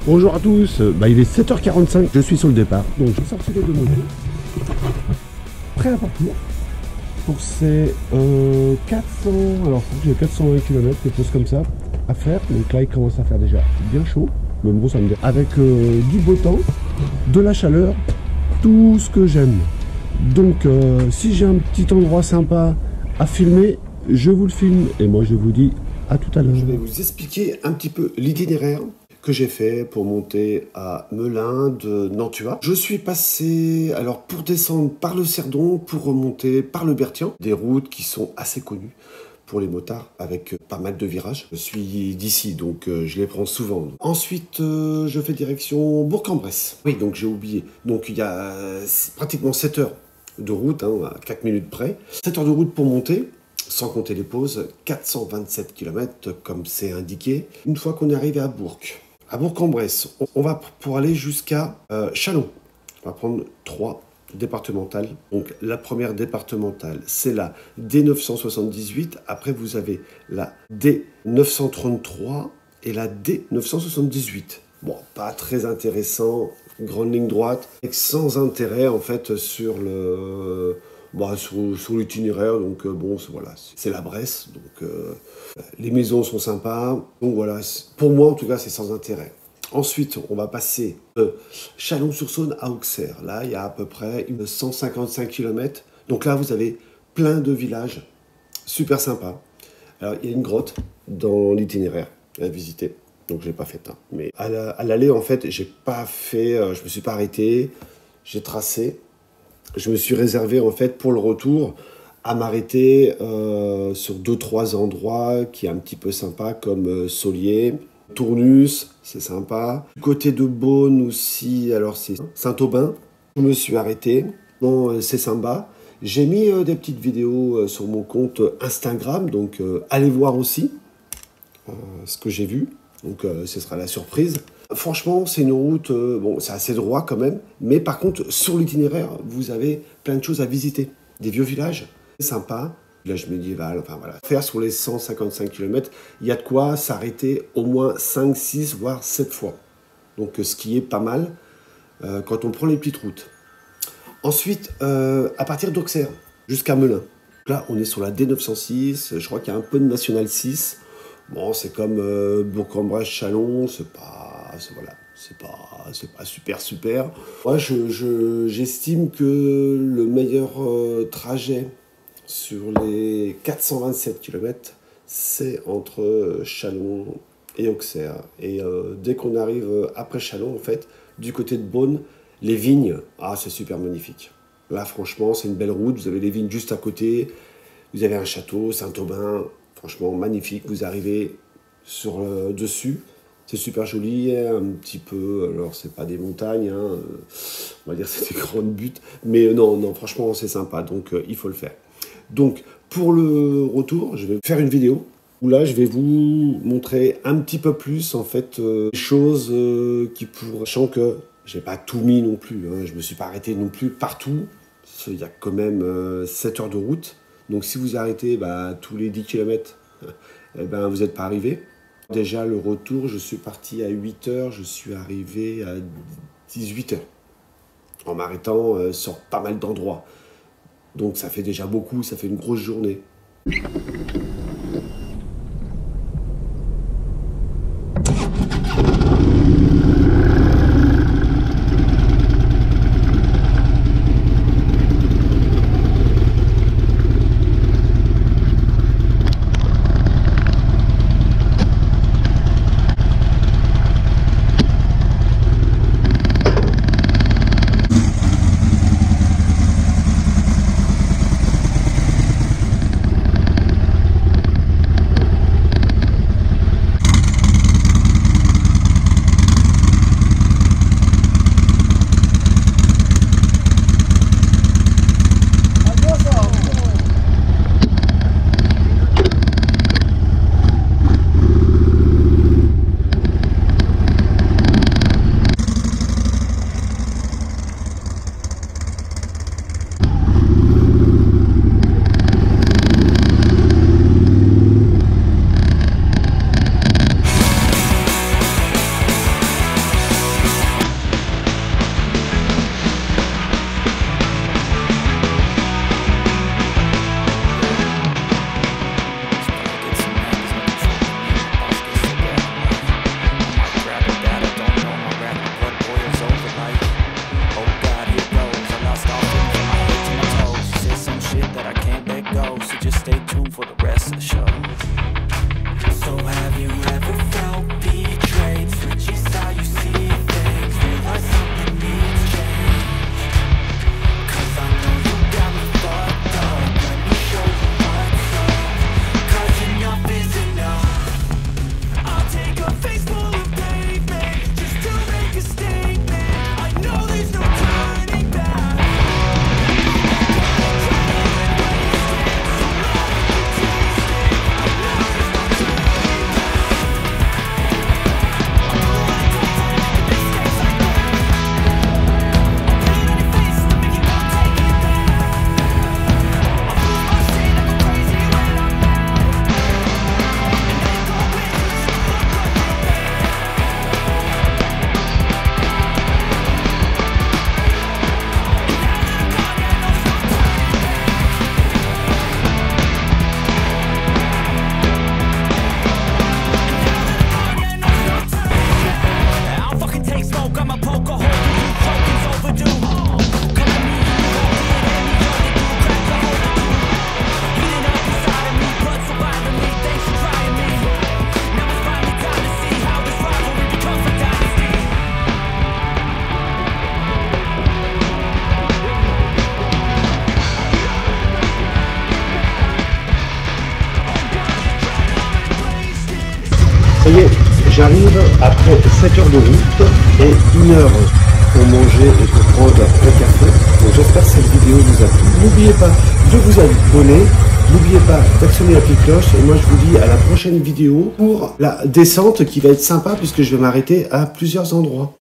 Bonjour à tous, il est 7h45, je suis sur le départ, donc j'ai sorti les deux motos, prêt à partir pour ces 400, alors j'ai 420 km, quelque chose comme ça, à faire, donc là il commence à faire déjà bien chaud, mais bon ça me dit, avec du beau temps, de la chaleur, tout ce que j'aime. Donc si j'ai un petit endroit sympa à filmer, je vous le filme, et moi je vous dis à tout à l'heure. Je vais vous expliquer un petit peu l'itinéraire que j'ai fait pour monter à Melun de Nantua. Je suis passé, alors pour descendre par le Cerdon, pour remonter par le Berthian, des routes qui sont assez connues pour les motards, avec pas mal de virages. Je suis d'ici, donc je les prends souvent. Ensuite, je fais direction Bourg-en-Bresse. Oui, donc j'ai oublié. Donc il y a pratiquement 7 heures de route, à 4 minutes près. 7 heures de route pour monter, sans compter les pauses, 427 km comme c'est indiqué. Une fois qu'on est arrivé à Bourg-en-Bresse, on va pour aller jusqu'à Châlons. On va prendre 3 départementales. Donc la première départementale, c'est la D978. Après, vous avez la D933 et la D978. Bon, pas très intéressant, grande ligne droite, et sans intérêt en fait sur le... sur l'itinéraire, donc bon, voilà, c'est la Bresse, donc les maisons sont sympas, donc voilà, pour moi en tout cas c'est sans intérêt. Ensuite, on va passer de Chalon-sur-Saône à Auxerre. Là, il y a à peu près 155 km, donc là vous avez plein de villages, super sympa. Alors il y a une grotte dans l'itinéraire à visiter, donc je l'ai pas fait, mais à l'aller en fait, j'ai pas fait, je me suis pas arrêté, j'ai tracé. Je me suis réservé en fait pour le retour à m'arrêter sur 2-3 endroits qui est un petit peu sympa comme Saulier, Tournus, c'est sympa. Du côté de Beaune aussi, alors c'est Saint-Aubin. Je me suis arrêté, bon, c'est sympa. J'ai mis des petites vidéos sur mon compte Instagram, donc allez voir aussi ce que j'ai vu. Donc ce sera la surprise. Franchement, c'est une route, bon, c'est assez droit quand même, mais par contre, sur l'itinéraire, vous avez plein de choses à visiter. Des vieux villages, c'est sympa, village médiéval, enfin voilà. Faire sur les 155 km, il y a de quoi s'arrêter au moins 5, 6, voire 7 fois. Donc ce qui est pas mal quand on prend les petites routes. Ensuite, à partir d'Auxerre jusqu'à Melun. Là, on est sur la D906, je crois qu'il y a un peu de National 6. Bon, c'est comme Bourg-en-Bresse, Châlons, c'est pas super. Moi, j'estime que le meilleur trajet sur les 427 km, c'est entre Châlons et Auxerre. Et dès qu'on arrive après Châlons, en fait, du côté de Beaune, les vignes, c'est super magnifique. Là, franchement, c'est une belle route, vous avez les vignes juste à côté, vous avez un château, Saint-Aubin. Franchement, magnifique. Vous arrivez sur le dessus. C'est super joli. Un petit peu... Alors, c'est pas des montagnes. On va dire c'est des grandes buttes. Mais non, franchement, c'est sympa. Donc, il faut le faire. Donc, pour le retour, je vais faire une vidéo où là, je vais vous montrer un petit peu plus, en fait, les choses qui pourraient... Sachant que j'ai pas tout mis non plus. Je me suis pas arrêté non plus partout. Il y a quand même 7 heures de route. Donc si vous arrêtez tous les 10 km, vous n'êtes pas arrivé. Déjà le retour, je suis parti à 8 heures, je suis arrivé à 18 heures. En m'arrêtant sur pas mal d'endroits. Donc ça fait déjà beaucoup, ça fait une grosse journée. j'arrive après 7 heures de route et 1 heure pour manger et pour prendre un café. Donc j'espère que cette vidéo vous a plu. N'oubliez pas de vous abonner, n'oubliez pas d'actionner la petite cloche et moi je vous dis à la prochaine vidéo pour la descente qui va être sympa puisque je vais m'arrêter à plusieurs endroits.